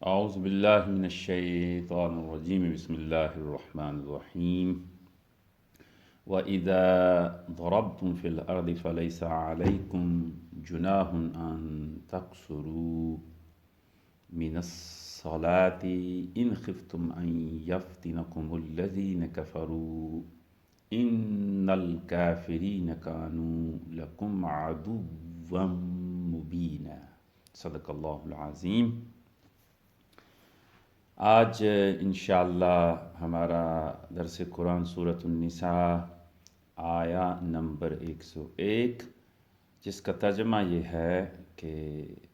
اعوذ باللہ من الشیطان الرجیم بسم اللہ الرحمن الرحیم وَإِذَا ضَرَبْتُمْ فِي الْأَرْضِ فَلَيْسَ عَلَيْكُمْ جُنَاحٌ أَن تَقْصُرُوا مِنَ الصَّلَاةِ إِنْ خِفْتُمْ أَن يَفْتِنَكُمُ الَّذِينَ كَفَرُوا إِنَّ الْكَافِرِينَ كَانُوا لَكُمْ عَدُوًّا مُبِينًا صدق اللہ العظیم۔ آج انشاءاللہ ہمارا درس قرآن سورۃ النساء آیا نمبر 101، جس کا ترجمہ یہ ہے کہ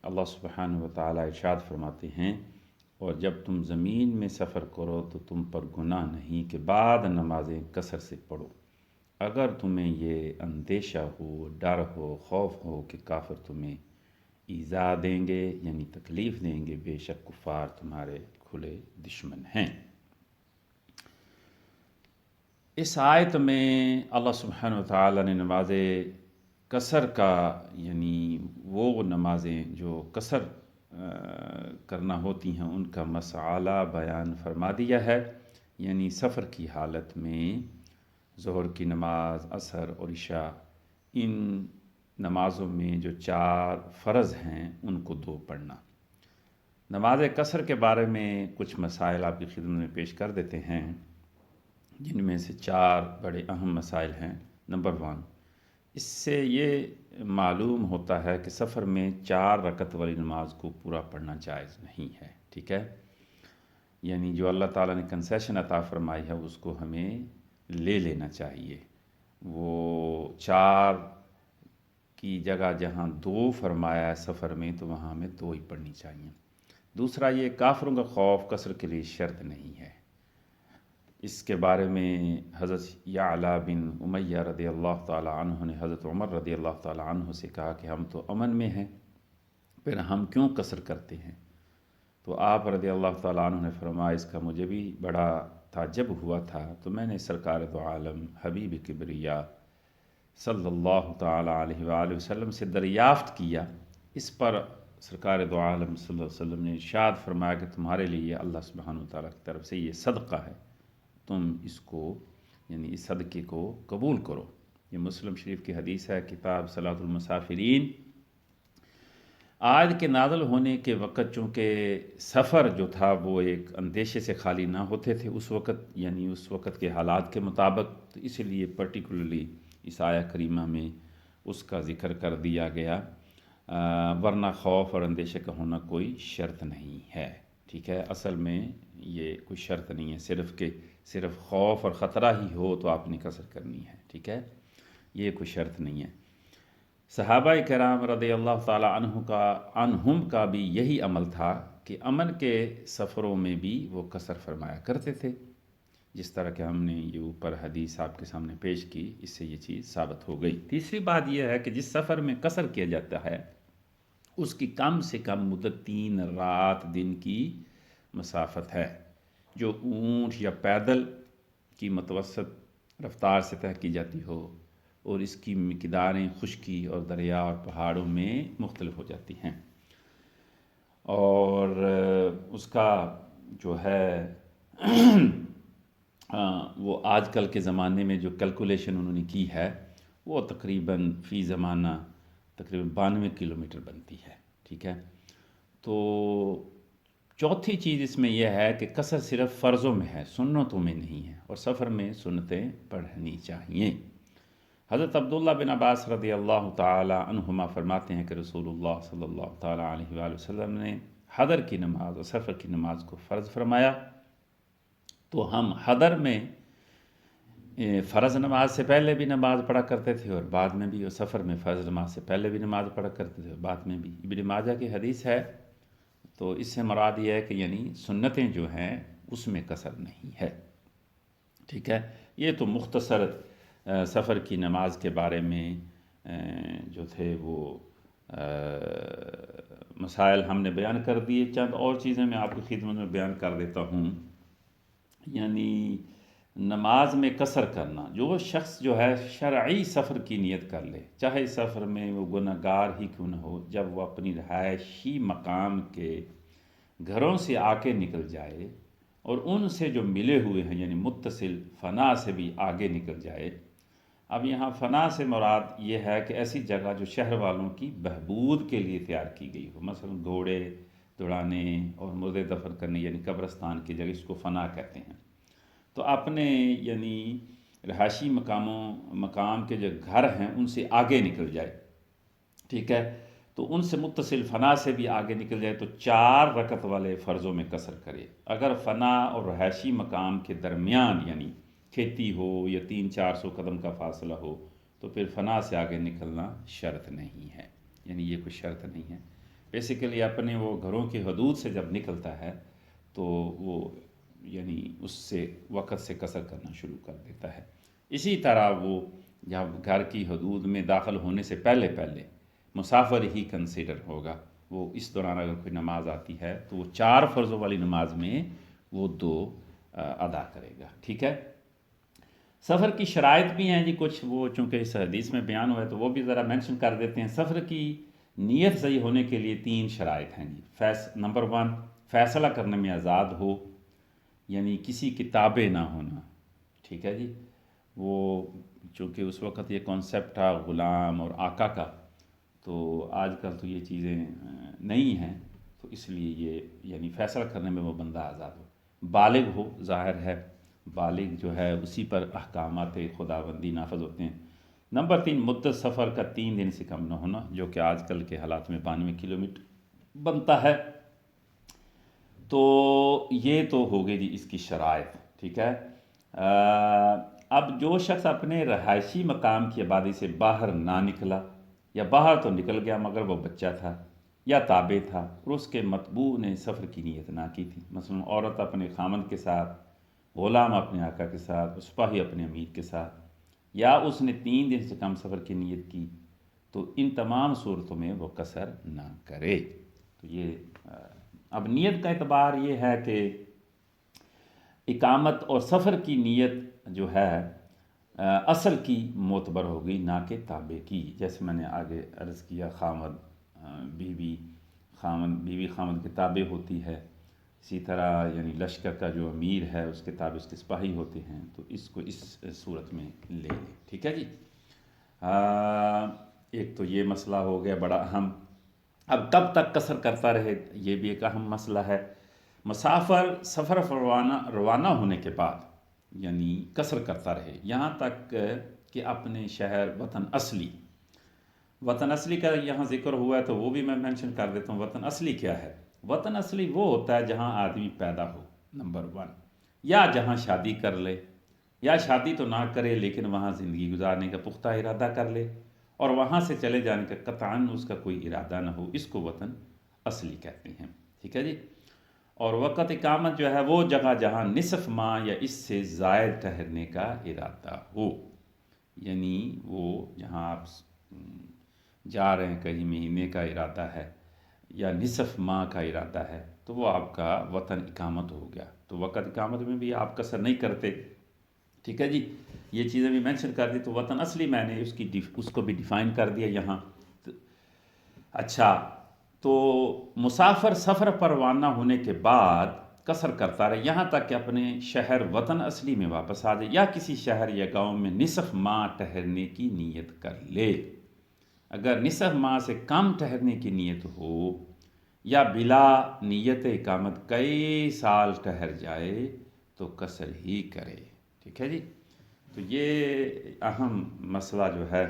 اللہ سبحانہ و تعالیٰ ارشاد فرماتے ہیں، اور جب تم زمین میں سفر کرو تو تم پر گناہ نہیں کہ بعد نمازیں قصر سے پڑھو، اگر تمہیں یہ اندیشہ ہو، ڈر ہو، خوف ہو کہ کافر تمہیں ایذا دیں گے یعنی تکلیف دیں گے، بے شک کفار تمہارے کھلے دشمن ہیں۔ اس آیت میں اللہ سبحانہ و تعالیٰ نے نماز قصر کا یعنی وہ نمازیں جو قصر کرنا ہوتی ہیں ان کا مسئلہ بیان فرما دیا ہے، یعنی سفر کی حالت میں ظہر کی نماز، عصر اور عشاء، ان نمازوں میں جو 4 فرض ہیں ان کو 2 پڑھنا۔ نماز قصر کے بارے میں کچھ مسائل آپ کی خدمت میں پیش کر دیتے ہیں، جن میں سے 4 بڑے اہم مسائل ہیں۔ نمبر 1، اس سے یہ معلوم ہوتا ہے کہ سفر میں 4 رکعت والی نماز کو پورا پڑھنا جائز نہیں ہے، ٹھیک ہے؟ یعنی جو اللہ تعالیٰ نے کنسیشن عطا فرمائی ہے اس کو ہمیں لے لینا چاہیے۔ وہ 4 کی جگہ جہاں 2 فرمایا ہے سفر میں تو وہاں ہمیں 2 ہی پڑھنی چاہیے۔ دوسرا، یہ کافروں کا خوف قصر کے لیے شرط نہیں ہے۔ اس کے بارے میں حضرت یعلا بن امیہ رضی اللہ تعالی عنہ نے حضرت عمر رضی اللہ تعالی عنہ سے کہا کہ ہم تو امن میں ہیں، پھر ہم کیوں قصر کرتے ہیں؟ تو آپ رضی اللہ تعالی عنہ نے فرمایا، اس کا مجھے بھی بڑا تعجب ہوا تھا، تو میں نے سرکار دو عالم حبیب کبریا صلی اللہ تعالی علیہ وآلہ وسلم سے دریافت کیا۔ اس پر سرکار دو عالم صلی اللہ علیہ وسلم نے ارشاد فرمایا کہ تمہارے لیے اللہ سبحانہ وتعالیٰ کی طرف سے یہ صدقہ ہے، تم اس کو یعنی اس صدقے کو قبول کرو۔ یہ مسلم شریف کی حدیث ہے، کتاب صلاۃ المسافرین۔ آیت کے نازل ہونے کے وقت چونکہ سفر جو تھا وہ ایک اندیشے سے خالی نہ ہوتے تھے اس وقت، یعنی اس وقت کے حالات کے مطابق، تو اسی لیے پرٹیکولرلی اس آیہ کریمہ میں اس کا ذکر کر دیا گیا، ورنہ خوف اور اندیشے کا ہونا کوئی شرط نہیں ہے، ٹھیک ہے؟ اصل میں یہ کوئی شرط نہیں ہے، صرف خوف اور خطرہ ہی ہو تو آپ نے قصر کرنی ہے، ٹھیک ہے؟ یہ کوئی شرط نہیں ہے۔ صحابہ کرام رضی اللہ تعالی عنہم کا بھی یہی عمل تھا کہ امن کے سفروں میں بھی وہ قصر فرمایا کرتے تھے، جس طرح کہ ہم نے یہ اوپر حدیث آپ کے سامنے پیش کی، اس سے یہ چیز ثابت ہو گئی۔ تیسری بات یہ ہے کہ جس سفر میں قصر کیا جاتا ہے اس کی کم سے کم مدت 3 رات دن کی مسافت ہے، جو اونٹ یا پیدل کی متوسط رفتار سے طے کی جاتی ہو، اور اس کی مقداریں خشکی اور دریا اور پہاڑوں میں مختلف ہو جاتی ہیں، اور اس کا جو ہے وہ آج کل کے زمانے میں جو کیلکولیشن انہوں نے کی ہے وہ تقریباً فی زمانہ تقریباً 92 کلومیٹر بنتی ہے، ٹھیک ہے؟ تو چوتھی چیز اس میں یہ ہے کہ قصر صرف فرضوں میں ہے، سنتوں میں نہیں ہے، اور سفر میں سنتیں پڑھنی چاہیے۔ حضرت عبداللہ بن عباس رضی اللہ تعالی عنہما فرماتے ہیں کہ رسول اللہ صلی اللہ تعالی علیہ وآلہ وسلم نے حضر کی نماز اور سفر کی نماز کو فرض فرمایا، تو ہم حضر میں فرض نماز سے پہلے بھی نماز پڑھا کرتے تھے اور بعد میں بھی، اور سفر میں فرض نماز سے پہلے بھی نماز پڑھا کرتے تھے اور بعد میں بھی۔ ابن ماجہ کی حدیث ہے، تو اس سے مراد یہ ہے کہ یعنی سنتیں جو ہیں اس میں قصر نہیں ہے، ٹھیک ہے؟ یہ تو مختصر سفر کی نماز کے بارے میں جو تھے وہ مسائل ہم نے بیان کر دیے۔ چند اور چیزیں میں آپ کی خدمت میں بیان کر دیتا ہوں۔ یعنی نماز میں قصر کرنا، جو شخص جو ہے شرعی سفر کی نیت کر لے، چاہے سفر میں وہ گناہگار ہی کیوں نہ ہو، جب وہ اپنی رہائشی مقام کے گھروں سے آ کے نکل جائے اور ان سے جو ملے ہوئے ہیں یعنی متصل فنا سے بھی آگے نکل جائے۔ اب یہاں فنا سے مراد یہ ہے کہ ایسی جگہ جو شہر والوں کی بہبود کے لیے تیار کی گئی ہو، مثلا گھوڑے دوڑانے اور مردے دفن کرنے، یعنی قبرستان کی جگہ، اس کو فنا کہتے ہیں۔ تو اپنے یعنی رہائشی مقام کے جو گھر ہیں ان سے آگے نکل جائے، ٹھیک ہے، تو ان سے متصل فنا سے بھی آگے نکل جائے تو 4 رکعت والے فرضوں میں قصر کرے۔ اگر فنا اور رہائشی مقام کے درمیان یعنی کھیتی ہو یا 300-400 قدم کا فاصلہ ہو تو پھر فنا سے آگے نکلنا شرط نہیں ہے، یعنی یہ کوئی شرط نہیں ہے۔ بیسیکلی اپنے وہ گھروں کی حدود سے جب نکلتا ہے تو وہ یعنی اس سے وقت سے قصر کرنا شروع کر دیتا ہے۔ اسی طرح وہ جب گھر کی حدود میں داخل ہونے سے پہلے مسافر ہی کنسیڈر ہوگا، وہ اس دوران اگر کوئی نماز آتی ہے تو وہ 4 فرضوں والی نماز میں وہ 2 ادا کرے گا، ٹھیک ہے۔ سفر کی شرائط بھی ہیں جی کچھ، وہ چونکہ اس حدیث میں بیان ہوا ہے تو وہ بھی ذرا مینشن کر دیتے ہیں۔ سفر کی نیت صحیح ہونے کے لیے 3 شرائط ہیں جی۔ نمبر 1، فیصلہ کرنے میں آزاد ہو، یعنی کسی کی تابع نہ ہونا، ٹھیک ہے جی۔ وہ چونکہ اس وقت یہ کانسیپٹ تھا غلام اور آقا کا، تو آج کل تو یہ چیزیں نہیں ہیں، تو اس لیے یہ یعنی فیصلہ کرنے میں وہ بندہ آزاد ہو، بالغ ہو، ظاہر ہے بالغ جو ہے اسی پر احکامات خداوندی نافذ ہوتے ہیں۔ نمبر 3، مدت سفر کا 3 دن سے کم نہ ہونا، جو کہ آج کل کے حالات میں 92 کلومیٹر بنتا ہے۔ تو یہ تو ہو گئی جی اس کی شرائط، ٹھیک ہے۔ اب جو شخص اپنے رہائشی مقام کی آبادی سے باہر نہ نکلا، یا باہر تو نکل گیا مگر وہ بچہ تھا یا تابع تھا اور اس کے متبوع نے سفر کی نیت نہ کی تھی، مثلا عورت اپنے خامند کے ساتھ، غلام اپنے آقا کے ساتھ، سپاہی اپنے امیر کے ساتھ، یا اس نے 3 دن سے کم سفر کی نیت کی، تو ان تمام صورتوں میں وہ قصر نہ کرے۔ تو یہ اب نیت کا اعتبار یہ ہے کہ اقامت اور سفر کی نیت جو ہے اصل کی معتبر ہوگی، نہ کہ تابع کی، جیسے میں نے آگے عرض کیا بیوی خامد کے تابع ہوتی ہے، اسی طرح یعنی لشکر کا جو امیر ہے اس کے تابع اس کے سپاہی ہوتے ہیں، تو اس کو اس صورت میں لے لیں، ٹھیک ہے جی۔ ایک تو یہ مسئلہ ہو گیا بڑا اہم۔ اب کب تک قصر کرتا رہے، یہ بھی ایک اہم مسئلہ ہے۔ مسافر سفر روانہ ہونے کے بعد یعنی قصر کرتا رہے یہاں تک کہ اپنے شہر وطن اصلی کا یہاں ذکر ہوا ہے تو وہ بھی میں مینشن کر دیتا ہوں۔ وطن اصلی کیا ہے؟ وطن اصلی وہ ہوتا ہے جہاں آدمی پیدا ہو، نمبر 1، یا جہاں شادی کر لے، یا شادی تو نہ کرے لیکن وہاں زندگی گزارنے کا پختہ ارادہ کر لے اور وہاں سے چلے جانے کا قطعاً اس کا کوئی ارادہ نہ ہو، اس کو وطن اصلی کہتے ہیں، ٹھیک ہے جی۔ اور وقت اقامت جو ہے وہ جگہ جہاں نصف ماہ یا اس سے زائد ٹھہرنے کا ارادہ ہو، یعنی وہ جہاں آپ جا رہے ہیں کہیں مہینے کا ارادہ ہے یا نصف ماہ کا ارادہ ہے تو وہ آپ کا وطن اقامت ہو گیا۔ تو وقت اقامت میں بھی آپ قصر نہیں کرتے، ٹھیک ہے جی۔ یہ چیزیں بھی مینشن کر دی، تو وطن اصلی میں نے اس کو بھی ڈیفائن کر دیا یہاں۔ اچھا، تو مسافر سفر پر روانہ ہونے کے بعد قصر کرتا رہے یہاں تک کہ اپنے شہر وطن اصلی میں واپس آ جائے، یا کسی شہر یا گاؤں میں نصف ماہ ٹھہرنے کی نیت کر لے۔ اگر نصف ماہ سے کم ٹھہرنے کی نیت ہو یا بلا نیت اقامت کئی سال ٹھہر جائے تو قصر ہی کرے، ٹھیک ہے جی۔ تو یہ اہم مسئلہ جو ہے،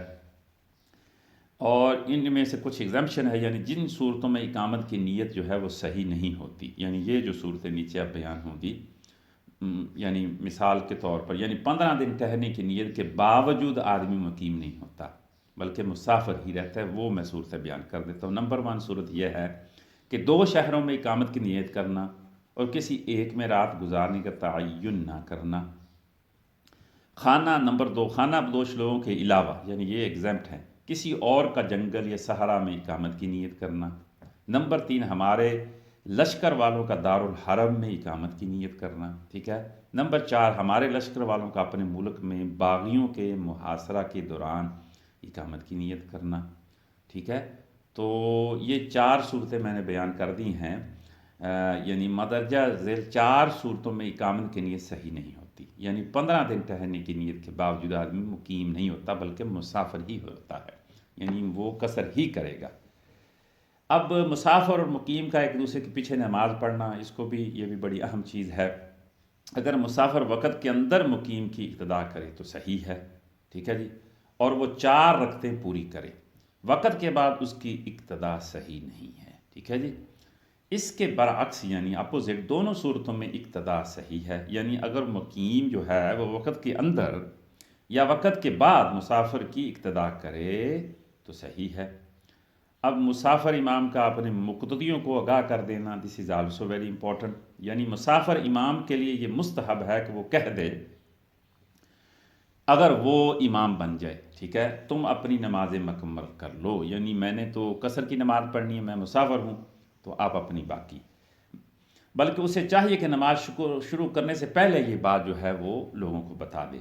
اور ان میں سے کچھ ایگزمپشن ہے، یعنی جن صورتوں میں اقامت کی نیت جو ہے وہ صحیح نہیں ہوتی، یعنی یہ جو صورتیں نیچے اب بیان ہوں گی، یعنی مثال کے طور پر یعنی 15 دن ٹھہرنے کی نیت کے باوجود آدمی مقیم نہیں ہوتا بلکہ مسافر ہی رہتا ہے، وہ میں صورتیں بیان کر دیتا ہوں۔ نمبر 1 صورت یہ ہے کہ 2 شہروں میں اقامت کی نیت کرنا اور کسی ایک میں رات گزارنے کا تعین نہ کرنا۔ نمبر 2 خانہ بدوش لوگوں کے علاوہ، یعنی یہ ایگزمپٹ ہے، کسی اور کا جنگل یا صحرا میں اقامت کی نیت کرنا۔ نمبر 3 ہمارے لشکر والوں کا دارالحرم میں اقامت کی نیت کرنا، ٹھیک ہے۔ نمبر 4 ہمارے لشکر والوں کا اپنے ملک میں باغیوں کے محاصرہ کے دوران اقامت کی نیت کرنا، ٹھیک ہے۔ تو یہ 4 صورتیں میں نے بیان کر دی ہیں۔ یعنی مدرجہ ذیل 4 صورتوں میں اقامت کی نیت صحیح نہیں ہوتی، یعنی 15 دن ٹھہرنے کی نیت کے باوجود آدمی مقیم نہیں ہوتا بلکہ مسافر ہی ہوتا ہے، یعنی وہ قصر ہی کرے گا۔ اب مسافر اور مقیم کا ایک دوسرے کے پیچھے نماز پڑھنا، اس کو بھی یہ بھی بڑی اہم چیز ہے۔ اگر مسافر وقت کے اندر مقیم کی اقتدا کرے تو صحیح ہے، ٹھیک ہے جی، اور وہ 4 رکعتیں پوری کرے، وقت کے بعد اس کی اقتدا صحیح نہیں ہے، ٹھیک ہے جی۔ اس کے برعکس یعنی اپوزٹ دونوں صورتوں میں اقتدا صحیح ہے، یعنی اگر مقیم جو ہے وہ وقت کے اندر یا وقت کے بعد مسافر کی اقتدا کرے تو صحیح ہے۔ اب مسافر امام کا اپنے مقتدیوں کو آگاہ کر دینا، دس از آلسو ویری امپورٹنٹ، یعنی مسافر امام کے لیے یہ مستحب ہے کہ وہ کہہ دے اگر وہ امام بن جائے، ٹھیک ہے، تم اپنی نمازیں مکمل کر لو، یعنی میں نے تو قصر کی نماز پڑھنی ہے، میں مسافر ہوں، تو آپ اپنی باقی، بلکہ اسے چاہیے کہ نماز شروع کرنے سے پہلے یہ بات جو ہے وہ لوگوں کو بتا دے۔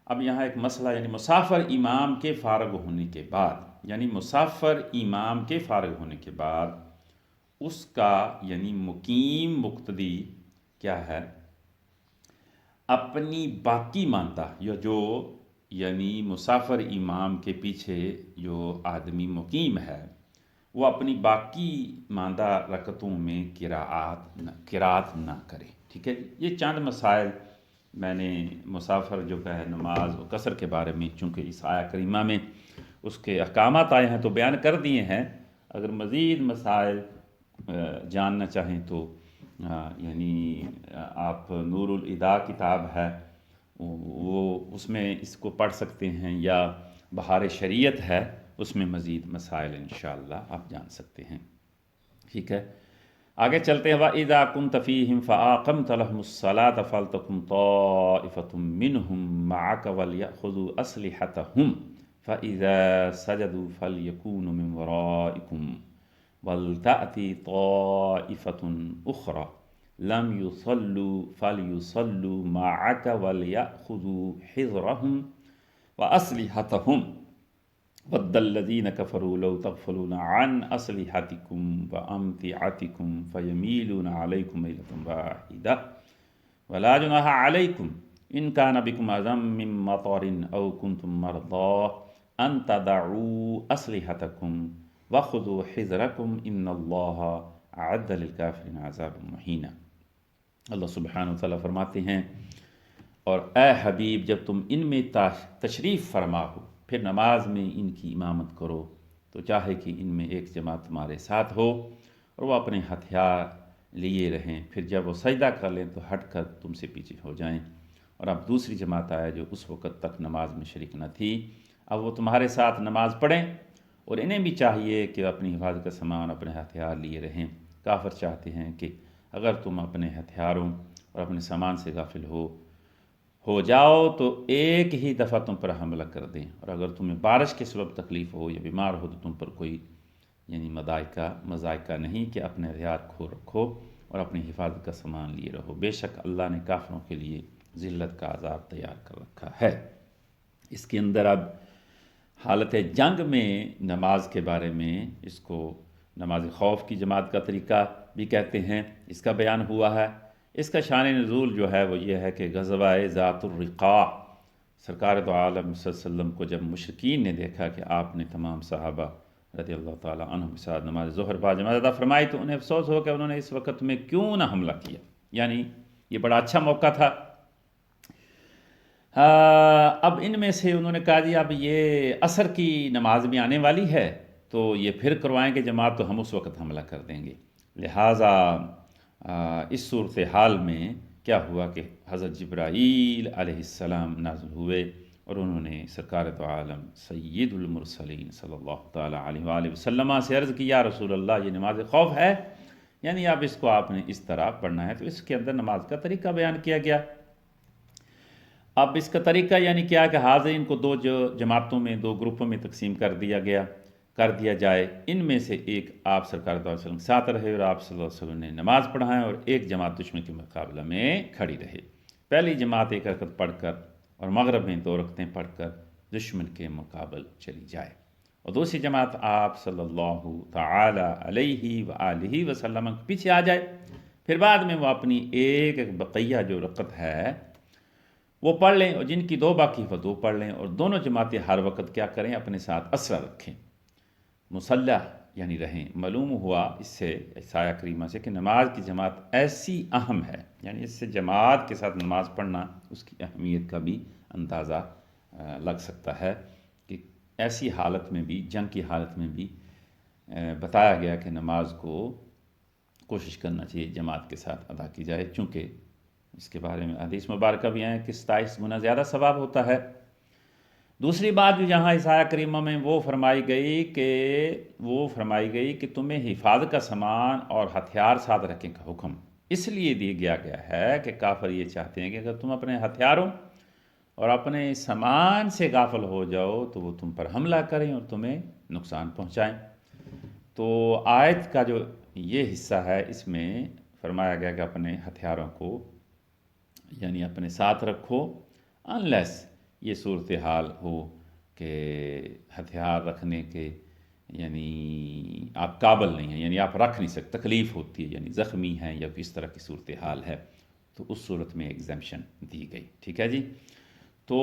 اب یہاں ایک مسئلہ، یعنی مسافر امام کے فارغ ہونے کے بعد، یعنی مسافر امام کے فارغ ہونے کے بعد اس کا یعنی مقیم مقتدی کیا ہے، اپنی باقی مانتا، یا جو یعنی مسافر امام کے پیچھے جو آدمی مقیم ہے وہ اپنی باقی ماندہ رکعتوں میں قرات نہ کرے، ٹھیک ہے۔ یہ چند مسائل میں نے مسافر جو ہے نماز و قصر کے بارے میں، چونکہ اس آیہ کریمہ میں اس کے احکامات آئے ہیں تو بیان کر دیے ہیں۔ اگر مزید مسائل جاننا چاہیں تو یعنی آپ نور الادا کتاب ہے وہ اس میں اس کو پڑھ سکتے ہیں، یا بہار شریعت ہے اس میں مزید مسائل انشاءاللہ آپ جان سکتے ہیں، ٹھیک ہے۔ آگے چلتے ہیں، وَإِذَا كُنْتَ فِيهِمْ فَأَقَمْتَ لَهُمُ الصَّلَاةَ فَلْتَقُمْ طَائِفَةٌ مِّنْهُمْ مَعَكَ وَلْيَأْخُذُوا أَسْلِحَتَهُمْ فَإِذَا سَجَدُوا فَلْيَكُونُوا مِنْ وَرَائِكُمْ وَلْتَأْتِ طَائِفَةٌ أُخْرَى لَمْ يُصَلُّوا فَلْيُصَلُّوا مَعَكَ وَلْيَأْخُذُوا حِذْرَهُمْ وَأَسْلِحَتَهُمْ وَدَّ الَّذِينَ كَفَرُوا لَوْ تَغْفُلُونَ عَنْ أَسْلِحَتِكُمْ وَأَمْتِعَتِكُمْ فَيَمِيلُونَ عَلَيْكُمْ مَيْلَةً وَاحِدَةً وَلَا جُنَاحَ عَلَيْكُمْ إِنْ كَانَ بِكُمْ أَذًى مِّن مَّطَرٍ أَوْ كُنْتُم مَّرْضَىٰ أَن تَضَعُوا أَسْلِحَتَكُمْ وَخُذُوا حِذْرَكُمْ إِنَّ اللَّهَ أَعَدَّ لِلْكَافِرِينَ عَذَابًا مُّهِينًا۔ اللہ سبحانہ وتعالیٰ فرماتے ہیں، اور اے حبیب جب تم ان میں تشریف فرما ہو پھر نماز میں ان کی امامت کرو، تو چاہے کہ ان میں ایک جماعت تمہارے ساتھ ہو اور وہ اپنے ہتھیار لیے رہیں، پھر جب وہ سجدہ کر لیں تو ہٹ کر تم سے پیچھے ہو جائیں، اور اب دوسری جماعت آئے جو اس وقت تک نماز میں شریک نہ تھی، اب وہ تمہارے ساتھ نماز پڑھیں، اور انہیں بھی چاہیے کہ اپنی حفاظت کا سامان اپنے ہتھیار لیے رہیں۔ کافر چاہتے ہیں کہ اگر تم اپنے ہتھیاروں اور اپنے سامان سے غافل ہو جاؤ تو ایک ہی دفعہ تم پر حملہ کر دیں، اور اگر تمہیں بارش کے سبب تکلیف ہو یا بیمار ہو تو تم پر کوئی یعنی مضائقہ نہیں کہ اپنے ہتھیار کھو رکھو اور اپنی حفاظت کا سامان لیے رہو، بے شک اللہ نے کافروں کے لیے ذلت کا عذاب تیار کر رکھا ہے۔ اس کے اندر اب حالت جنگ میں نماز کے بارے میں، اس کو نماز خوف کی جماعت کا طریقہ بھی کہتے ہیں، اس کا بیان ہوا ہے۔ اس کا شان نزول جو ہے وہ یہ ہے کہ غزوہ ذات الرقاع، سرکار دو عالم صلی اللہ علیہ وسلم کو جب مشرکین نے دیکھا کہ آپ نے تمام صحابہ رضی اللہ تعالیٰ عنہ کے ساتھ نماز ظہر با جماعت ادا فرمائی تو انہیں افسوس ہو کہ انہوں نے اس وقت میں کیوں نہ حملہ کیا، یعنی یہ بڑا اچھا موقع تھا۔ اب ان میں سے انہوں نے کہا جی اب یہ عصر کی نماز بھی آنے والی ہے تو یہ پھر کروائیں گے جماعت تو ہم اس وقت حملہ کر دیں گے، لہٰذا اس صورتحال میں کیا ہوا کہ حضرت جبرائیل علیہ السلام نازل ہوئے اور انہوں نے سرکار دو عالم سید المرسلین صلی اللہ تعالیٰ علیہ وآلہ وسلم سے عرض کی، یا رسول اللہ یہ نماز خوف ہے، یعنی اب اس کو آپ نے اس طرح پڑھنا ہے، تو اس کے اندر نماز کا طریقہ بیان کیا گیا۔ اب اس کا طریقہ یعنی کیا کہ حاضرین کو دو جماعتوں میں، دو گروپوں میں تقسیم کر دیا جائے، ان میں سے ایک آپ سرکار صلی اللہ علیہ وسلم کے ساتھ رہے اور آپ صلی اللہ علیہ وسلم نے نماز پڑھائیں، اور ایک جماعت دشمن کے مقابلہ میں کھڑی رہے۔ پہلی جماعت ایک رکعت پڑھ کر اور مغرب میں 2 رکعتیں پڑھ کر دشمن کے مقابل چلی جائے، اور دوسری جماعت آپ صلی اللہ تعالی علیہ وآلہ وسلم کے پیچھے آ جائے، پھر بعد میں وہ اپنی ایک ایک بقیہ جو رکعت ہے وہ پڑھ لیں، اور جن کی دو باقی وہ دو پڑھ لیں، اور دونوں جماعتیں ہر وقت کیا کریں، اپنے ساتھ اسرہ رکھیں، مسلح یعنی رہیں۔ معلوم ہوا اس سے، اس آیہ کریمہ سے، کہ نماز کی جماعت ایسی اہم ہے، یعنی اس سے جماعت کے ساتھ نماز پڑھنا اس کی اہمیت کا بھی اندازہ لگ سکتا ہے، کہ ایسی حالت میں بھی، جنگ کی حالت میں بھی بتایا گیا کہ نماز کو کوشش کرنا چاہیے جماعت کے ساتھ ادا کی جائے، چونکہ اس کے بارے میں حدیث مبارکہ بھی ہیں کہ 27 گنا زیادہ ثواب ہوتا ہے۔ دوسری بات جو یہاں اس آیہ کریمہ میں وہ فرمائی گئی کہ تمہیں حفاظت کا سامان اور ہتھیار ساتھ رکھنے کا حکم اس لیے دیا گیا ہے کہ کافر یہ چاہتے ہیں کہ اگر تم اپنے ہتھیاروں اور اپنے سامان سے غافل ہو جاؤ تو وہ تم پر حملہ کریں اور تمہیں نقصان پہنچائیں۔ تو آیت کا جو یہ حصہ ہے، اس میں فرمایا گیا کہ اپنے ہتھیاروں کو یعنی اپنے ساتھ رکھو، انلیس یہ صورتحال ہو کہ ہتھیار رکھنے کے یعنی آپ قابل نہیں ہیں، یعنی آپ رکھ نہیں سکتے، تکلیف ہوتی ہے، یعنی زخمی ہیں یا کس طرح کی صورتحال ہے، تو اس صورت میں ایگزمپشن دی گئی۔ ٹھیک ہے جی۔ تو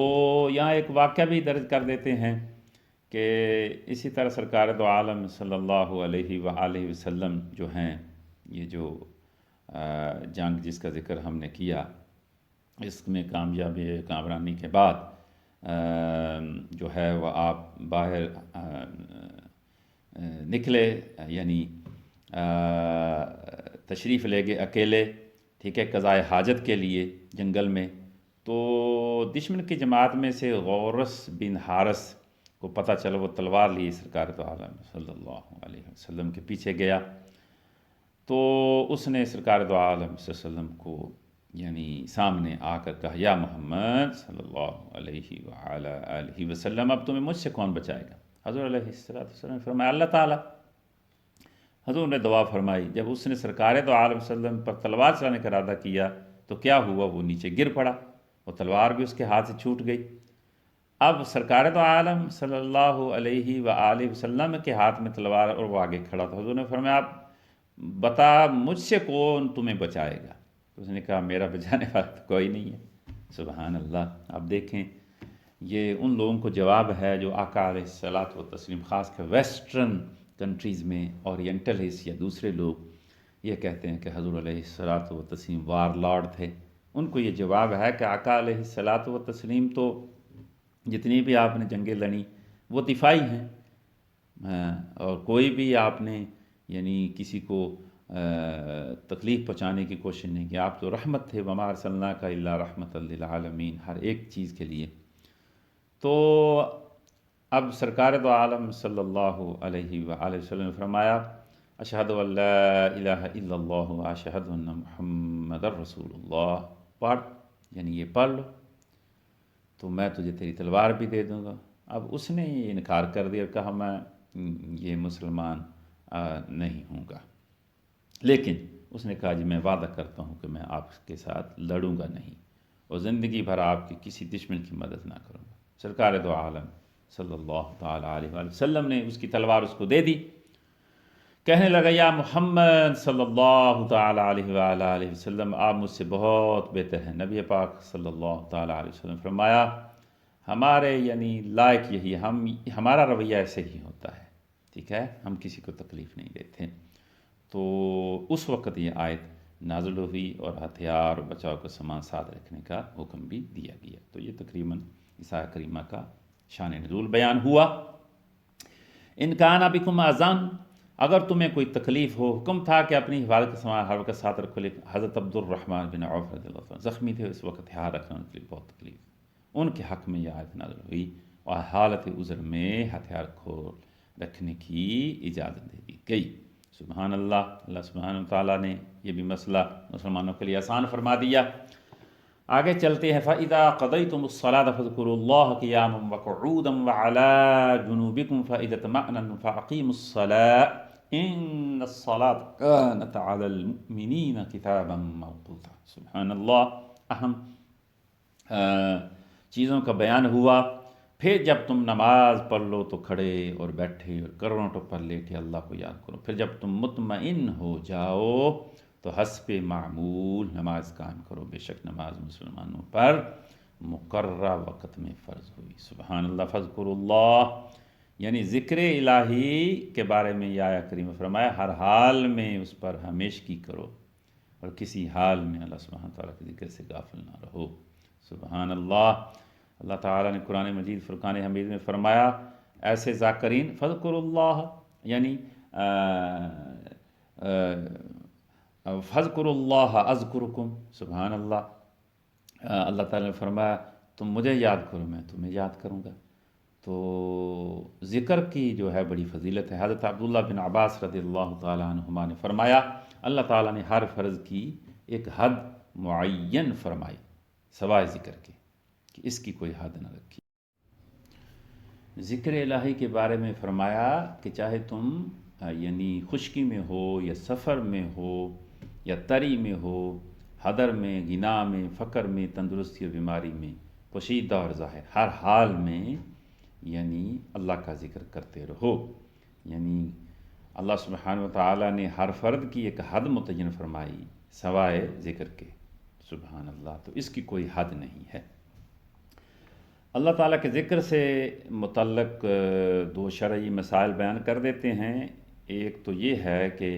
یہاں ایک واقعہ بھی درج کر دیتے ہیں کہ اسی طرح سرکار دو عالم صلی اللہ علیہ وآلہ وسلم جو ہیں، یہ جو جنگ جس کا ذکر ہم نے کیا، اس میں کامیابی کامرانی کے بعد جو ہے وہ آپ باہر نکلے، یعنی تشریف لے گئے اکیلے، ٹھیک ہے، قضائے حاجت کے لیے جنگل میں۔ تو دشمن کی جماعت میں سے غورس بن حارث کو پتہ چلا، وہ تلوار لیے سرکار دو عالم صلی اللہ علیہ وسلم کے پیچھے گیا، تو اس نے سرکار دو عالم صلی اللہ علیہ وسلم کو یعنی سامنے آ کر کہا، یا محمد صلی اللہ علیہ وآلہ وسلم، اب تمہیں مجھ سے کون بچائے گا؟ حضور علیہ السلام نے فرمایا اللہ تعالیٰ۔ حضور نے دعا فرمائی، جب اس نے سرکار دو عالم صلی اللہ علیہ وسلم پر تلوار چلانے کا ارادہ کیا تو کیا ہوا، وہ نیچے گر پڑا، وہ تلوار بھی اس کے ہاتھ سے چھوٹ گئی۔ اب سرکار دو عالم صلی اللہ علیہ وآلہ وسلم کے ہاتھ میں تلوار اور وہ آگے کھڑا تھا۔ حضور نے فرمایا، بتا مجھ سے کون تمہیں بچائے گا؟ تو اس نے کہا، میرا بچانے والا تو کوئی نہیں ہے۔ سبحان اللہ۔ اب دیکھیں، یہ ان لوگوں کو جواب ہے جو آقا علیہ الصلاۃ والتسلیم، خاص کر ویسٹرن کنٹریز میں اورینٹلسٹ یا دوسرے لوگ یہ کہتے ہیں کہ حضور علیہ الصلاۃ والتسلیم وار لارڈ تھے۔ ان کو یہ جواب ہے کہ آقا علیہ الصلاۃ والتسلیم تو جتنی بھی آپ نے جنگیں لڑیں وہ دفاعی ہیں، اور کوئی بھی آپ نے یعنی کسی کو تکلیف پہنچانے کی کوشش نہیں کی، آپ تو رحمت تھے، وما ارسلناک الا رحمۃ للعالمین، ہر ایک چیز کے لیے۔ تو اب سرکار دو عالم صلی اللہ علیہ وآلہ وسلم نے فرمایا، اشہد ان لا الہ الا اللہ و اشہد ان محمد رسول اللہ، پڑھ، یعنی یہ پڑھ لو تو میں تجھے تیری تلوار بھی دے دوں گا۔ اب اس نے یہ انکار کر دیا اور کہا، میں یہ مسلمان نہیں ہوں گا، لیکن اس نے کہا، جی میں وعدہ کرتا ہوں کہ میں آپ کے ساتھ لڑوں گا نہیں، اور زندگی بھر آپ کی کسی دشمن کی مدد نہ کروں گا۔ سرکار دو عالم صلی اللہ تعالیٰ علیہ وآلہ وسلم نے اس کی تلوار اس کو دے دی، کہنے لگا، یا محمد صلی اللہ تعالیٰ علیہ وآلہ وسلم، آپ مجھ سے بہت بہتر ہیں۔ نبی پاک صلی اللہ تعالیٰ علیہ وسلم فرمایا، ہمارے یعنی لائق یہی، ہمارا رویہ ایسے ہی ہوتا ہے، ٹھیک ہے، ہم کسی کو تکلیف نہیں دیتے۔ تو اس وقت یہ آیت نازل ہوئی اور ہتھیار اور بچاؤ کا سامان ساتھ رکھنے کا حکم بھی دیا گیا۔ تو یہ تقریباً اس آیہ کریمہ کا شان نزول بیان ہوا۔ ان کان بکم اذن، اگر تمہیں کوئی تکلیف ہو، حکم تھا کہ اپنی حفاظت کا سامان ہر وقت ساتھ رکھو، لیکن حضرت عبد الرحمن بن عوف رضی اللہ عنہ زخمی تھے، اس وقت ہتھیار رکھنا ان کے لیے بہت تکلیف، ان کے حق میں یہ آیت نازل ہوئی اور حالت عذر میں ہتھیار کھول رکھنے کی اجازت دے دی گئی۔ سبحان اللہ۔ اللہ سبحانہ وتعالیٰ نے یہ بھی مسئلہ مسلمانوں کے لیے آسان فرما دیا۔ آگے چلتے ہیں، فَإِذَا قَضَيْتُمُ الصَّلَاةَ فَاذْكُرُوا اللَّهَ قِيَامًا وَقُعُودًا وَعَلَىٰ جُنُوبِكُمْ فَإِذَا اطْمَأْنَنْتُمْ فَأَقِيمُوا الصَّلَاةَ إِنَّ الصَّلَاةَ كَانَتْ عَلَى الْمُؤْمِنِينَ كِتَابًا مَّوْقُوتًا۔ سبحان اللہ۔ اہم چیزوں کا بیان ہوا، پھر جب تم نماز پڑھ لو تو کھڑے اور بیٹھے اور کرونٹوں پر لیٹے اللہ کو یاد کرو، پھر جب تم مطمئن ہو جاؤ تو حسب معمول نماز قائم کرو، بے شک نماز مسلمانوں پر مقررہ وقت میں فرض ہوئی۔ سبحان اللہ، فذکر اللہ، یعنی ذکر الہی کے بارے میں یہ آیہ کریم فرمایا ہر حال میں اس پر ہمیشگی کرو اور کسی حال میں اللہ سبحانہ تعالیٰ کے ذکر سے غافل نہ رہو۔ سبحان اللہ۔ اللہ تعالیٰ نے قرآن مجید فرقان حمید میں فرمایا ایسے ذاکرین فذکر اللہ، یعنی فذکر اللہ اذکرکم، سبحان اللہ۔ اللہ تعالیٰ نے فرمایا تم مجھے یاد کرو میں تمہیں یاد کروں گا۔ تو ذکر کی جو ہے بڑی فضیلت ہے۔ حضرت عبداللہ بن عباس رضی اللہ تعالیٰ عنہما نے فرمایا اللہ تعالیٰ نے ہر فرض کی ایک حد معین فرمائی سوائے ذکر کے، کہ اس کی کوئی حد نہ رکھی۔ ذکر الہی کے بارے میں فرمایا کہ چاہے تم یعنی خشکی میں ہو یا سفر میں ہو یا تری میں ہو، حضر میں، غنا میں، فقر میں، تندرستی اور بیماری میں، پوشیدہ اور ظاہر، ہر حال میں یعنی اللہ کا ذکر کرتے رہو۔ یعنی اللہ سبحانہ و تعالیٰ نے ہر فرد کی ایک حد متعین فرمائی سوائے ذکر کے، سبحان اللہ، تو اس کی کوئی حد نہیں ہے۔ اللہ تعالیٰ کے ذکر سے متعلق دو شرعی مسائل بیان کر دیتے ہیں۔ ایک تو یہ ہے کہ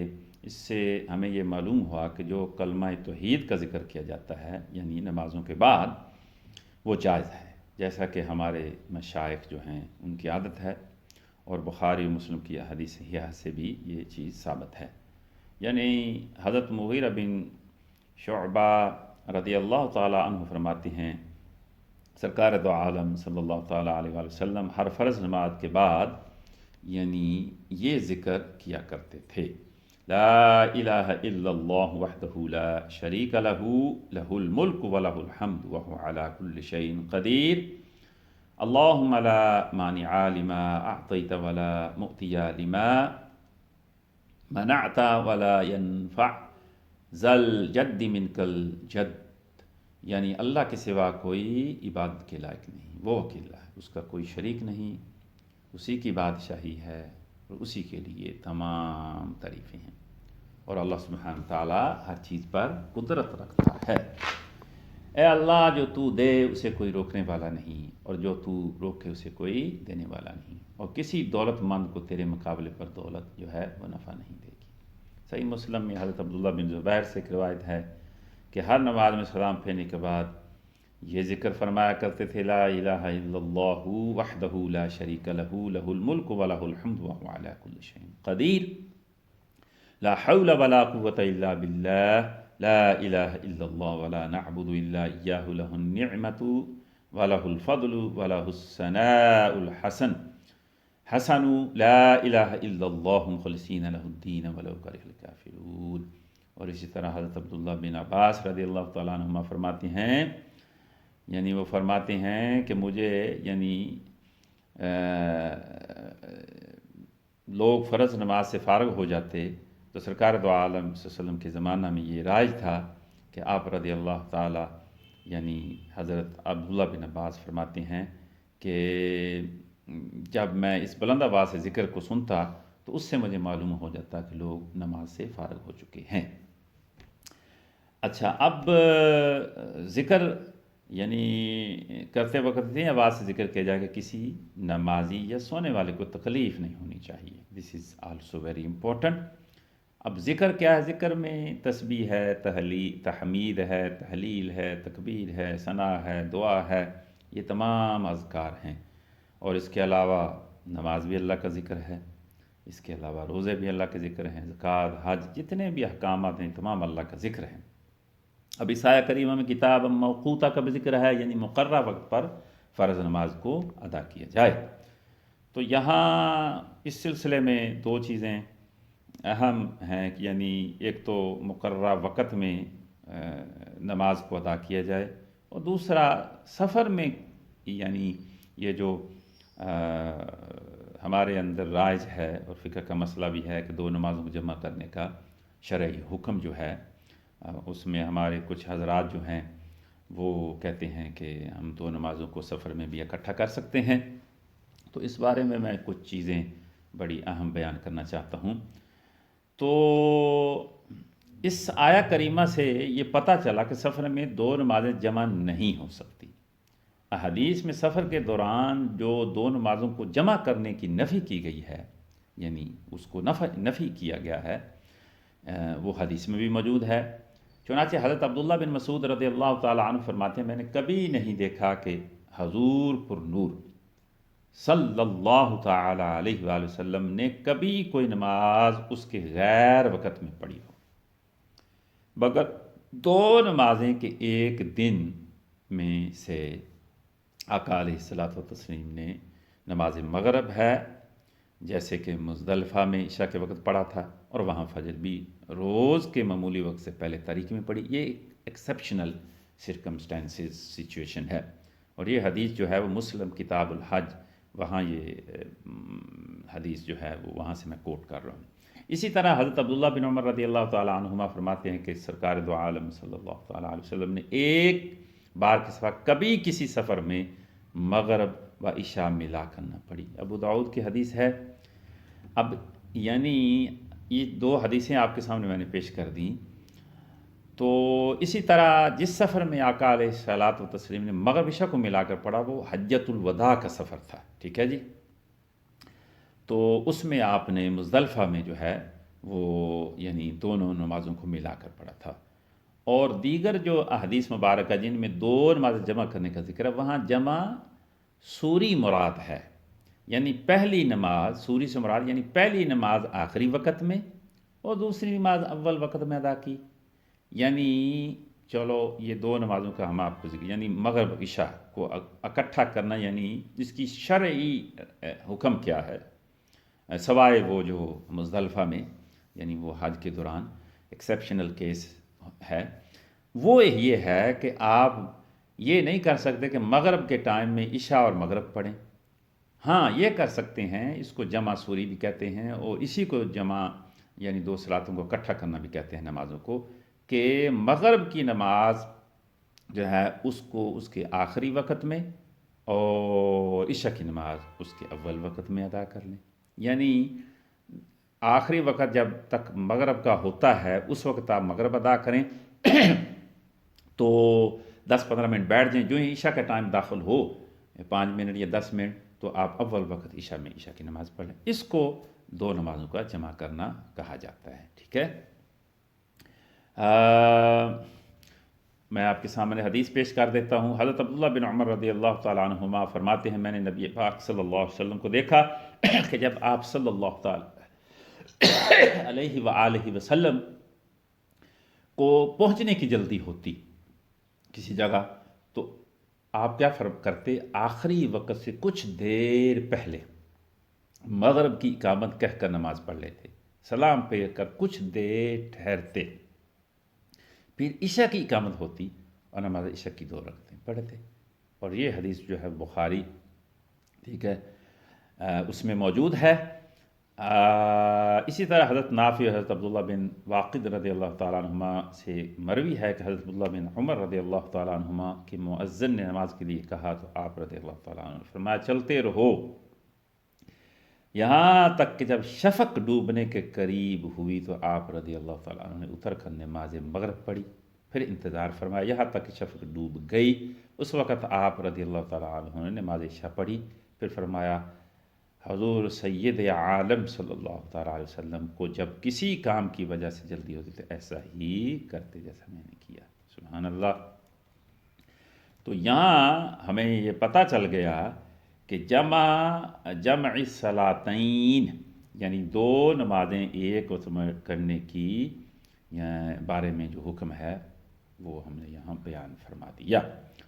اس سے ہمیں یہ معلوم ہوا کہ جو کلمہ توحید کا ذکر کیا جاتا ہے یعنی نمازوں کے بعد، وہ جائز ہے، جیسا کہ ہمارے مشائخ جو ہیں ان کی عادت ہے، اور بخاری و مسلم کی احادیث صحیحہ سے بھی یہ چیز ثابت ہے۔ یعنی حضرت مغیرہ بن شعبہ رضی اللہ تعالیٰ عنہ فرماتے ہیں سرکار دو عالم صلی اللہ تعالیٰ علیہ وآلہ وسلم ہر فرض نماز کے بعد یعنی یہ ذکر کیا کرتے تھے، لا الہ الا اللہ وحدہ لا شریک لہ لہ الملک ولہ الحمد وہو علی کل شیء قدیر، اللہم لا مانع لما اعطیت ولا معطی لما منعت ولا ينفع ذا الجد منک الجد، یعنی اللہ کے سوا کوئی عبادت کے لائق نہیں، وہ اکیلا ہے، اس کا کوئی شریک نہیں، اسی کی بادشاہی ہے اور اسی کے لیے تمام تعریفیں ہیں، اور اللہ سبحانہ تعالیٰ ہر چیز پر قدرت رکھتا ہے۔ اے اللہ جو تو دے اسے کوئی روکنے والا نہیں، اور جو تو روکے اسے کوئی دینے والا نہیں، اور کسی دولت مند کو تیرے مقابلے پر دولت جو ہے وہ نفع نہیں دے گی۔ صحیح مسلم میں حضرت عبداللہ بن زبیر سے ایک روایت ہے کہ ہر نماز میں سلام پھیرنے کے بعد یہ ذکر فرمایا کرتے تھے، لا الہ الا اللہ وحدہ لا شریک لہ لہ الملک ولہ الحمد وہو علی کل شیء قدیر، لا حول ولا قوة الا باللہ، لا الہ الا اللہ ولا نعبد الا ایاہ، لہ النعمۃ ولہ الفضل ولہ الثناء الحسن، حسن لا الہ الا اللہ مخلصین لہ الدین ولو کرہ الکافرون۔ اور اسی طرح حضرت عبداللہ بن عباس رضی اللہ تعالیٰ عنہما فرماتے ہیں، یعنی وہ فرماتے ہیں کہ مجھے یعنی لوگ فرض نماز سے فارغ ہو جاتے تو سرکار دو عالم صلی اللہ علیہ وسلم کے زمانہ میں یہ رائج تھا کہ آپ رضی اللہ تعالیٰ یعنی حضرت عبداللہ بن عباس فرماتے ہیں کہ جب میں اس بلند آواز سے ذکر کو سنتا تو اس سے مجھے معلوم ہو جاتا کہ لوگ نماز سے فارغ ہو چکے ہیں۔ اچھا، اب ذکر یعنی کرتے وقت اتنی آواز سے ذکر کیا جائے کہ کسی نمازی یا سونے والے کو تکلیف نہیں ہونی چاہیے، دس از آلسو ویری امپورٹنٹ۔ اب ذکر کیا ہے؟ ذکر میں تسبیح ہے، تحمید ہے، تحلیل ہے، تکبیر ہے، ثنا ہے، دعا ہے، یہ تمام اذکار ہیں، اور اس کے علاوہ نماز بھی اللہ کا ذکر ہے، اس کے علاوہ روزے بھی اللہ کے ذکر ہیں، زکوٰۃ، حج، جتنے بھی احکامات ہیں تمام اللہ کا ذکر ہیں۔ اب اس آیہ کریمہ میں کتاب موقوتہ کا بھی ذکر ہے، یعنی مقررہ وقت پر فرض نماز کو ادا کیا جائے۔ تو یہاں اس سلسلے میں دو چیزیں اہم ہیں، یعنی ایک تو مقررہ وقت میں نماز کو ادا کیا جائے، اور دوسرا سفر میں، یعنی یہ جو ہمارے اندر رائج ہے اور فقہ کا مسئلہ بھی ہے کہ دو نمازوں کو جمع کرنے کا شرعی حکم جو ہے، اس میں ہمارے کچھ حضرات جو ہیں وہ کہتے ہیں کہ ہم دو نمازوں کو سفر میں بھی اکٹھا کر سکتے ہیں۔ تو اس بارے میں کچھ چیزیں بڑی اہم بیان کرنا چاہتا ہوں۔ تو اس آیا کریمہ سے یہ پتہ چلا کہ سفر میں دو نمازیں جمع نہیں ہو سکتی۔ احادیث میں سفر کے دوران جو دو نمازوں کو جمع کرنے کی نفی کی گئی ہے، یعنی اس کو نفی کیا گیا ہے، وہ حدیث میں بھی موجود ہے۔ چنانچہ حضرت عبداللہ بن مسعود رضی اللہ تعالیٰ عنہ فرماتے ہیں، میں نے کبھی نہیں دیکھا کہ حضور پر نور صلی اللہ تعالیٰ علیہ وآلہ وسلم نے کبھی کوئی نماز اس کے غیر وقت میں پڑھی ہو، مگر دو نمازیں کہ ایک دن میں سے آقا علیہ الصلوۃ والتسلیم نے نماز مغرب ہے، جیسے کہ مزدلفہ میں عشاء کے وقت پڑھا تھا، اور وہاں فجر بھی روز کے معمولی وقت سے پہلے تاریکی میں پڑھی۔ یہ ایکسیپشنل سرکمسٹانسز سچویشن ہے، اور یہ حدیث جو ہے وہ مسلم کتاب الحج، وہاں یہ حدیث جو ہے وہ وہاں سے میں کوٹ کر رہا ہوں۔ اسی طرح حضرت عبداللہ بن عمر رضی اللہ تعالیٰ عنہما فرماتے ہیں کہ سرکار دو عالم صلی اللہ تعالیٰ علیہ وسلم نے ایک بار کے سوا کبھی کسی سفر میں مغرب و عشاء ملا کر نہ پڑھی۔ ابو داؤد کی حدیث ہے۔ اب یعنی یہ دو حدیثیں آپ کے سامنے میں نے پیش کر دیں۔ تو اسی طرح جس سفر میں آقا علیہ الصلوۃ والتسلیم نے مغرب عشاء کو ملا کر پڑھا وہ حجۃ الوداع کا سفر تھا، ٹھیک ہے جی۔ تو اس میں آپ نے مزدلفہ میں جو ہے وہ یعنی دونوں نمازوں کو ملا کر پڑھا تھا، اور دیگر جو احادیث مبارکہ جن میں دو نمازیں جمع کرنے کا ذکر ہے، وہاں جمع سوری مراد ہے، یعنی پہلی نماز سوری سے مراد یعنی پہلی نماز آخری وقت میں اور دوسری نماز اول وقت میں ادا کی۔ یعنی چلو یہ دو نمازوں کا ہم آپ کو ذکر، یعنی مغرب عشاء کو اکٹھا کرنا، یعنی اس کی شرعی حکم کیا ہے، سوائے وہ جو مزدلفہ میں یعنی وہ حج کے دوران ایکسیپشنل کیس ہے، وہ یہ ہے کہ آپ یہ نہیں کر سکتے کہ مغرب کے ٹائم میں عشاء اور مغرب پڑھیں۔ ہاں یہ کر سکتے ہیں، اس کو جمع سوری بھی کہتے ہیں، اور اسی کو جمع یعنی دو صلاتوں کو اکٹھا کرنا بھی کہتے ہیں نمازوں کو، کہ مغرب کی نماز جو ہے اس کو اس کے آخری وقت میں اور عشاء کی نماز اس کے اول وقت میں ادا کر لیں۔ یعنی آخری وقت جب تک مغرب کا ہوتا ہے اس وقت آپ مغرب ادا کریں، تو 10-15 منٹ بیٹھ جائیں، جو ہی عشاء کا ٹائم داخل ہو 5 منٹ یا 10 منٹ، تو آپ اول وقت عشاء میں عشاء کی نماز پڑھ لیں۔ اس کو دو نمازوں کا جمع کرنا کہا جاتا ہے، ٹھیک ہے۔ میں آپ کے سامنے حدیث پیش کر دیتا ہوں۔ حضرت عبداللہ بن عمر رضی اللہ تعالیٰ عنہما فرماتے ہیں، میں نے نبی پاک صلی اللہ علیہ وسلم کو دیکھا کہ جب آپ صلی اللہ تعالیٰ علیہ وآلہ وسلم کو پہنچنے کی جلدی ہوتی کسی جگہ، تو آپ کیا فرق کرتے، آخری وقت سے کچھ دیر پہلے مغرب کی اقامت کہہ کر نماز پڑھ لیتے، سلام پھیر کر کچھ دیر ٹھہرتے، پھر عشاء کی اقامت ہوتی اور نماز عشاء کی 2 رکعتیں پڑھتے۔ اور یہ حدیث جو ہے بخاری، ٹھیک ہے، اس میں موجود ہے۔ اسی طرح حضرت نافع حضرت عبداللہ بن واقد رضی اللہ تعالیٰ عنہما سے مروی ہے کہ حضرت عبداللہ بن عمر رضی اللہ تعالیٰ عنہما کے مؤذن نے نماز کے لیے کہا تو آپ رضی اللہ تعالیٰ عنہ نے فرمایا، چلتے رہو یہاں تک کہ جب شفق ڈوبنے کے قریب ہوئی تو آپ رضی اللہ تعالیٰ عنہ نے اتر کر نماز مغرب پڑھی، پھر انتظار فرمایا یہاں تک کہ شفق ڈوب گئی، اس وقت آپ رضی اللہ تعالیٰ عنہ نے نماز عشاء پڑھی، پھر فرمایا حضور سید عالم صلی اللہ تعالیٰ علیہ وسلم کو جب کسی کام کی وجہ سے جلدی ہوتی تو ایسا ہی کرتے جیسا میں نے کیا۔ سبحان اللہ۔ تو یہاں ہمیں یہ پتہ چل گیا کہ جمع صلاتین یعنی 2 نمازیں ایک وقت میں کرنے کی بارے میں جو حکم ہے وہ ہم نے یہاں بیان فرما دیا۔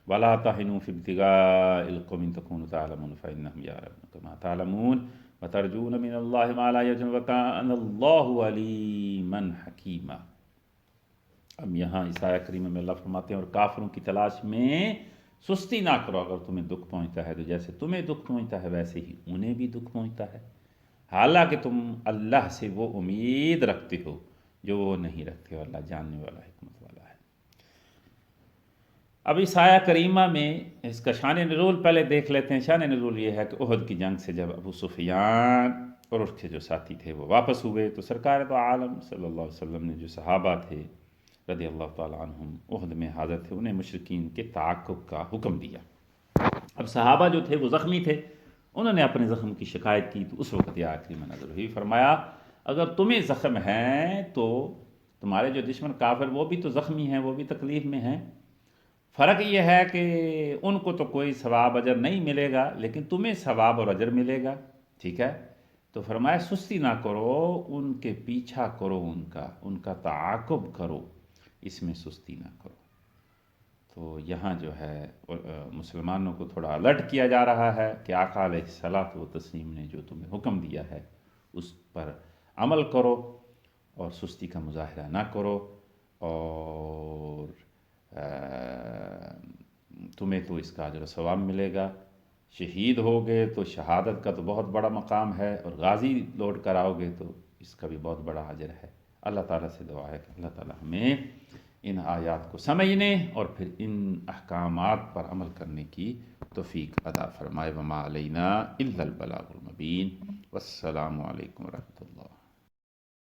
وَلَا تَهِنُوا فِي ابْتِغَاءِ الْقَوْمِ إِن تَكُونُوا تَعْلَمُونَ فَإِنَّهُمْ يَعْلَمُونَ كَمَا تَعْلَمُونَ وَتَرْجُونَ مِنَ اللَّهِ مَا لَا يَرْجُونَ وَكَانَ اللَّهُ عَلِيمًا حَكِيمًا۔ اب یہاں اس آیہ کریمہ میں اللہ فرماتے ہیں، اور کافروں کی تلاش میں سستی نہ کرو، اگر تمہیں دکھ پہنچتا ہے تو جیسے تمہیں دکھ پہنچتا ہے ویسے ہی انہیں بھی دکھ پہنچتا ہے، حالانکہ تم اللہ سے وہ امید رکھتے ہو جو وہ نہیں رکھتے، اور اللہ جاننے والا حکمت والا ہے۔ اب اس آیہ کریمہ میں اس کا شان نزول پہلے دیکھ لیتے ہیں۔ شان نزول یہ ہے کہ احد کی جنگ سے جب ابو سفیان اور اس کے جو ساتھی تھے وہ واپس ہوئے تو سرکار تو عالم صلی اللہ علیہ وسلم نے جو صحابہ تھے رضی اللہ تعالیٰ عنہم احد میں حاضر تھے، انہیں مشرکین کے تعاقب کا حکم دیا۔ اب صحابہ جو تھے وہ زخمی تھے، انہوں نے اپنے زخم کی شکایت کی، تو اس وقت یہ آخری میں نازل ہوئی، فرمایا اگر تمہیں زخم ہیں تو تمہارے جو دشمن کافر وہ بھی تو زخمی ہیں، وہ بھی تکلیف میں ہیں، فرق یہ ہے کہ ان کو تو کوئی ثواب اجر نہیں ملے گا لیکن تمہیں ثواب اور اجر ملے گا، ٹھیک ہے؟ تو فرمایا سستی نہ کرو، ان کے پیچھا کرو، ان کا تعاقب کرو، اس میں سستی نہ کرو۔ تو یہاں جو ہے مسلمانوں کو تھوڑا الرٹ کیا جا رہا ہے کہ آقا علیہ الصلاۃ والتسلیم نے جو تمہیں حکم دیا ہے اس پر عمل کرو اور سستی کا مظاہرہ نہ کرو، اور تمہیں تو اس کا اجر و ثواب ملے گا۔ شہید ہوگے تو شہادت کا تو بہت بڑا مقام ہے، اور غازی لوٹ کر آؤ گے تو اس کا بھی بہت بڑا اجر ہے۔ اللہ تعالیٰ سے دعا ہے کہ اللہ تعالیٰ ہمیں ان آیات کو سمجھنے اور پھر ان احکامات پر عمل کرنے کی توفیق عطا فرمائے۔ وما علینا الا البلاغ المبین۔ والسلام علیکم ورحمۃ اللہ۔